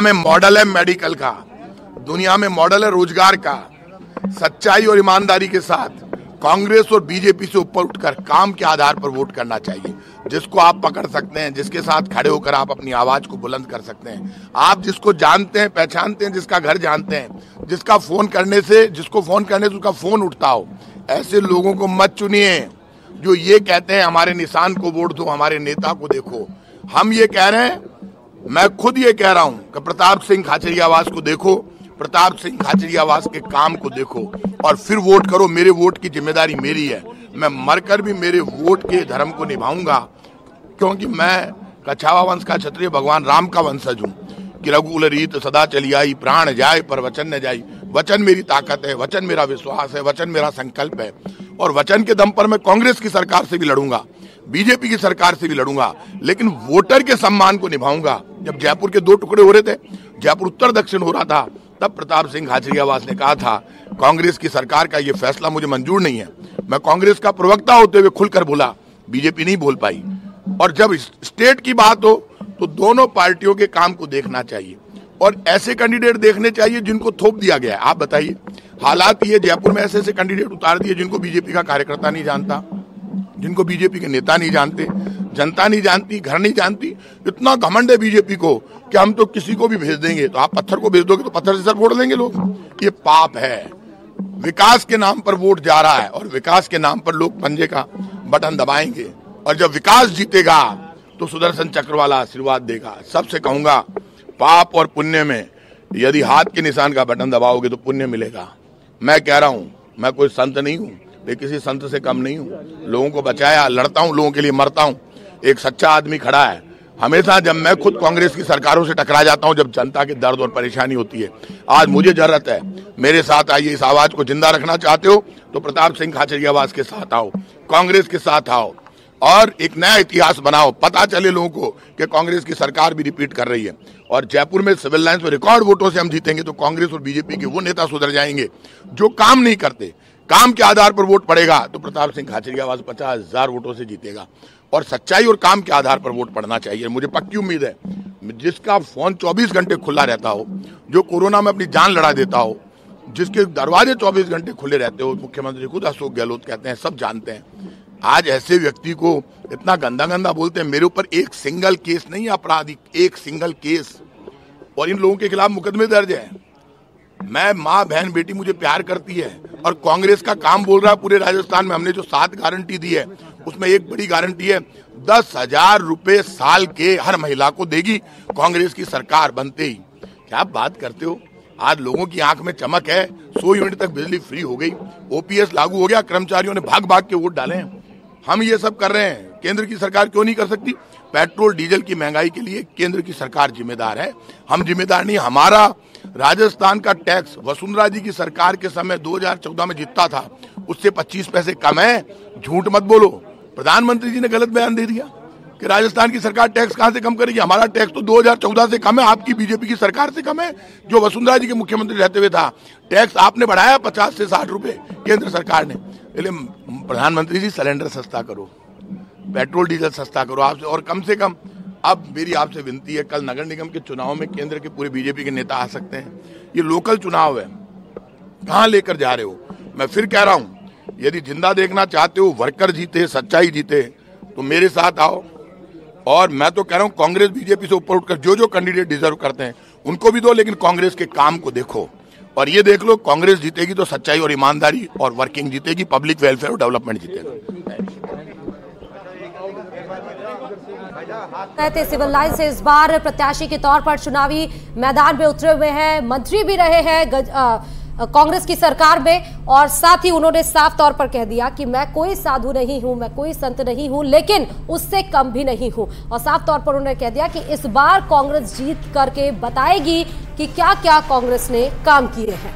में मॉडल है मेडिकल का, दुनिया में मॉडल है रोजगार का। सच्चाई और ईमानदारी के साथ कांग्रेस और बीजेपी से ऊपर उठकर काम के आधार पर वोट करना चाहिए। जिसको आप पकड़ सकते हैं, जिसके साथ खड़े होकर आप अपनी आवाज को बुलंद कर सकते हैं, आप जिसको जानते हैं, पहचानते हैं, जिसका घर जानते हैं, जिसको फोन करने से उसका फोन उठता हो, ऐसे लोगों को मत चुनिए जो ये कहते हैं हमारे निशान को वोट दो, हमारे नेता को देखो। हम ये कह रहे हैं, मैं खुद ये कह रहा हूं कि प्रताप सिंह खाचरियावास को देखो, प्रताप सिंह खाचरियावास के काम को देखो और फिर वोट करो। मेरे वोट की जिम्मेदारी मेरी है, मैं मरकर भी मेरे वोट के धर्म को निभाऊंगा, क्योंकि मैं कछावा वंश का क्षत्रिय भगवान राम का वंशज हूँ कि रघुकुल रीत सदा चली आई, प्राण जाए पर वचन न जाई। वचन मेरी ताकत है, वचन मेरा विश्वास है, वचन मेरा संकल्प है और वचन के दम पर मैं कांग्रेस की सरकार से भी लड़ूंगा, बीजेपी की सरकार से भी लड़ूंगा, लेकिन वोटर के सम्मान को निभाऊंगा। जब जयपुर के दो टुकड़े हो रहे थे, जयपुर उत्तर दक्षिण हो रहा था, तब प्रताप सिंह खाचरियावास ने कहा था कांग्रेस की सरकार का ये फैसला मुझे मंजूर नहीं है। मैं कांग्रेस का प्रवक्ता होते हुए खुलकर बोला, बीजेपी नहीं बोल पाई। और जब स्टेट की बात हो तो दोनों पार्टियों के काम को देखना चाहिए और ऐसे कैंडिडेट देखने चाहिए जिनको थोप दिया गया है। आप बताइए, हालात ये जयपुर में ऐसे कैंडिडेट उतार दिए जिनको बीजेपी का कार्यकर्ता नहीं जानता, जिनको बीजेपी के नेता नहीं जानते, जनता नहीं जानती, घर नहीं जानती। इतना घमंड है बीजेपी को कि हम तो किसी को भी भेज देंगे, तो आप पत्थर को भेज दोगे तो पत्थर से सर फोड़ देंगे लोग। ये पाप है। विकास के नाम पर वोट जा रहा है और विकास के नाम पर लोग पंजे का बटन दबाएंगे और जब विकास जीतेगा तो सुदर्शन चक्र वाला आशीर्वाद देगा। सबसे कहूंगा, पाप और पुण्य में यदि हाथ के निशान का बटन दबाओगे तो पुण्य मिलेगा। मैं कह रहा हूं, मैं कोई संत नहीं हूं, मैं किसी संत से कम नहीं हूं। लोगों को बचाया, लड़ता हूं, लोगों के लिए मरता हूं। एक सच्चा आदमी खड़ा है हमेशा। जब मैं खुद कांग्रेस की सरकारों से टकरा जाता हूं, जब जनता के दर्द और परेशानी होती है, आज मुझे जरूरत है, मेरे साथ आइए। इस आवाज को जिंदा रखना चाहते हो तो प्रताप सिंह खाचरियावास के साथ आओ, कांग्रेस के साथ आओ और एक नया इतिहास बनाओ। पता चले लोगों को कि कांग्रेस की सरकार भी रिपीट कर रही है और जयपुर में सिविल लाइंस में रिकॉर्ड वोटों से हम जीतेंगे तो कांग्रेस और बीजेपी के वो नेता सुधर जाएंगे जो काम नहीं करते। काम के आधार पर वोट पड़ेगा तो प्रताप सिंह खाचरियावास 50,000 वोटों से जीतेगा और सच्चाई और काम के आधार पर वोट पड़ना चाहिए। मुझे पक्की उम्मीद है, जिसका फोन 24 घंटे खुला रहता हो, जो कोरोना में अपनी जान लड़ा देता हो, जिसके दरवाजे 24 घंटे खुले रहते हो, मुख्यमंत्री खुद अशोक गहलोत कहते हैं, सब जानते हैं। आज ऐसे व्यक्ति को इतना गंदा गंदा बोलते हैं। मेरे ऊपर एक सिंगल केस नहीं है आपराधिक, एक सिंगल केस, और इन लोगों के खिलाफ मुकदमे दर्ज है। मैं, माँ, बहन, बेटी मुझे प्यार करती है और कांग्रेस का काम बोल रहा है पूरे राजस्थान में। हमने जो 7 गारंटी दी है उसमें एक बड़ी गारंटी है 10,000 रुपए साल के हर महिला को देगी कांग्रेस की सरकार बनते ही। क्या बात करते हो। आज लोगों की आंख में चमक है। 100 यूनिट तक बिजली फ्री हो गई, ओपीएस लागू हो गया, कर्मचारियों ने भाग भाग के वोट डाले हैं। हम ये सब कर रहे हैं, केंद्र की सरकार क्यों नहीं कर सकती। पेट्रोल डीजल की महंगाई के लिए केंद्र की सरकार जिम्मेदार है, हम जिम्मेदार नहीं। हमारा राजस्थान का टैक्स वसुंधरा जी की सरकार के समय 2014 में जितना था उससे 25 पैसे कम है। झूठ मत बोलो, प्रधानमंत्री जी ने गलत बयान दे दिया कि राजस्थान की सरकार टैक्स कहां से कम करेगी। हमारा टैक्स तो 2014 से कम है, आपकी बीजेपी की सरकार से कम है जो वसुंधरा जी के मुख्यमंत्री रहते हुए था। टैक्स आपने बढ़ाया 50 से 60 रुपए केंद्र सरकार ने। इसलिए प्रधानमंत्री जी सिलेंडर सस्ता करो, पेट्रोल डीजल सस्ता करो आपसे, और कम से कम अब मेरी आपसे विनती है, कल नगर निगम के चुनाव में केंद्र के पूरे बीजेपी के नेता आ सकते हैं। ये लोकल चुनाव है, कहां लेकर जा रहे हो। मैं फिर कह रहा हूं, यदि जिंदा देखना चाहते हो, वर्कर जीते, सच्चाई जीते, तो मेरे साथ आओ। और मैं तो कह रहा हूं कांग्रेस बीजेपी से ऊपर उठकर जो जो कैंडिडेट डिजर्व करते हैं उनको भी दो, लेकिन कांग्रेस के काम को देखो और ये देख लो, कांग्रेस जीतेगी तो सच्चाई और ईमानदारी और वर्किंग जीतेगी, पब्लिक वेलफेयर और डेवलपमेंट जीतेगा। सिविल लाइन से इस बार प्रत्याशी के तौर पर चुनावी मैदान में उतरे हुए हैं, मंत्री भी रहे हैं कांग्रेस की सरकार में, और साथ ही उन्होंने साफ तौर पर कह दिया कि मैं कोई साधु नहीं हूं, मैं कोई संत नहीं हूं, लेकिन उससे कम भी नहीं हूं। और साफ तौर पर उन्होंने कह दिया कि इस बार कांग्रेस जीत करके बताएगी कि क्या क्या कांग्रेस ने काम किए हैं।